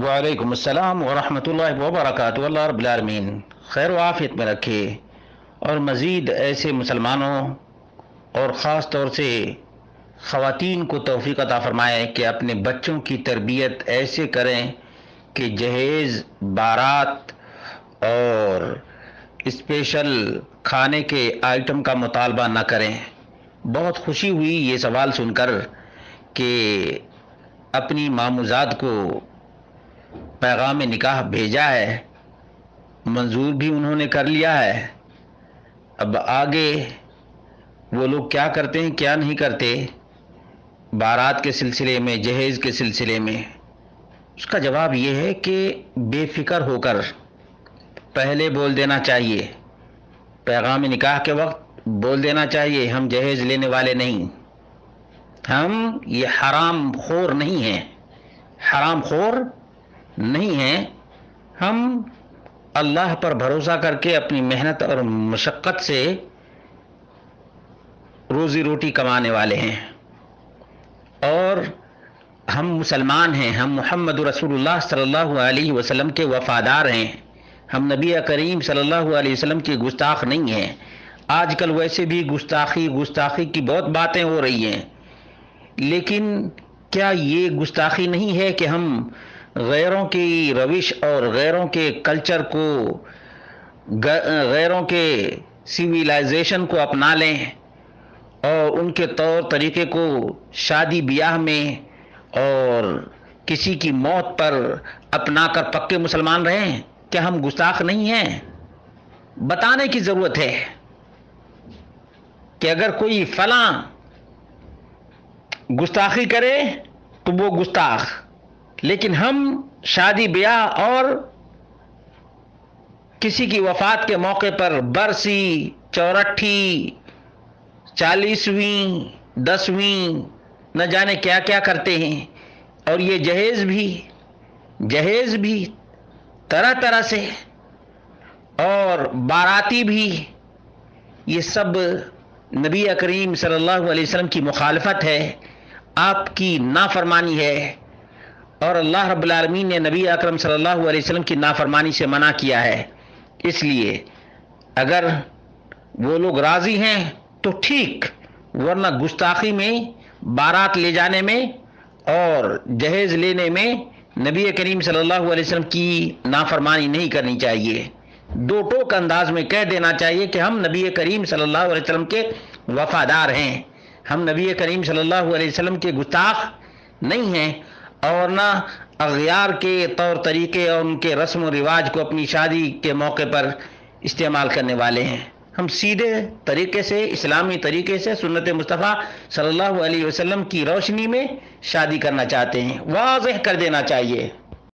वालेकुम अस्सलाम वरहमतुल्लाहि वबरकातुहू। अल्लाह रब्बिल आलमीन खैर व आफियत में रखे और मज़ीद ऐसे मुसलमानों और ख़ास तौर से ख़वातीन को तौफ़ीक़ अता फ़रमाए कि अपने बच्चों की तरबियत ऐसे करें कि जहेज़, बारात और स्पेशल खाने के आइटम का मुतालबा न करें। बहुत खुशी हुई ये सवाल सुनकर कि अपनी मामूज़ात को पैगाम निकाह भेजा है, मंजूर भी उन्होंने कर लिया है। अब आगे वो लोग क्या करते हैं क्या नहीं करते बारात के सिलसिले में, जहेज़ के सिलसिले में, उसका जवाब ये है कि बेफिक्र होकर पहले बोल देना चाहिए, पैगाम निकाह के वक्त बोल देना चाहिए हम जहेज़ लेने वाले नहीं, हम ये हराम खोर नहीं हैं, हराम खोर नहीं हैं, हम अल्लाह पर भरोसा करके अपनी मेहनत और मशक्क़त से रोज़ी रोटी कमाने वाले हैं और हम मुसलमान हैं, हम मोहम्मद रसूलुल्लाह सल्लल्लाहु अलैहि वसल्लम के वफ़ादार हैं, हम नबी करीम सल्लल्लाहु अलैहि वसल्लम के गुस्ताख नहीं हैं। आजकल वैसे भी गुस्ताखी की बहुत बातें हो रही हैं, लेकिन क्या ये गुस्ताखी नहीं है कि हम गैरों की रविश और गैरों के कल्चर को, गैरों के सिविलाइजेशन को अपना लें और उनके तौर तरीके को शादी ब्याह में और किसी की मौत पर अपनाकर पक्के मुसलमान रहें? क्या हम गुस्ताख नहीं हैं? बताने की ज़रूरत है कि अगर कोई फलां गुस्ताखी करे तो वो गुस्ताख, लेकिन हम शादी ब्याह और किसी की वफात के मौके पर बरसी, चौरट्ठी, 40वीं, 10वीं, न जाने क्या क्या करते हैं। और ये जहेज भी तरह तरह से, और बाराती भी, ये सब नबी करीम सल्लल्लाहु अलैहि वसल्लम की मुखालफत है, आपकी नाफरमानी है और अल्लाह रब्बुल आलमीन ने नबी अकरम सल्लल्लाहु अलैहि वसल्लम की नाफरमानी से मना किया है। इसलिए अगर वो लोग राज़ी हैं तो ठीक, वरना गुस्ताखी में, बारात ले जाने में और जहेज़ लेने में नबी करीम सल्लल्लाहु अलैहि वसल्लम की नाफरमानी नहीं करनी चाहिए। दो टोक अंदाज में कह देना चाहिए कि हम नबी करीम सल्लल्लाहु अलैहि वसल्लम के वफादार हैं, हम नबी करीम सल्लल्लाहु अलैहि वसल्लम के गुस्ताख नहीं हैं और ना अग़यार के तौर तरीके और उनके रस्म व रिवाज को अपनी शादी के मौके पर इस्तेमाल करने वाले हैं। हम सीधे तरीके से, इस्लामी तरीके से सुन्नत मुस्तफ़ा सल्लल्लाहु अलैहि वसल्लम की रोशनी में शादी करना चाहते हैं, वाज़ेह कर देना चाहिए।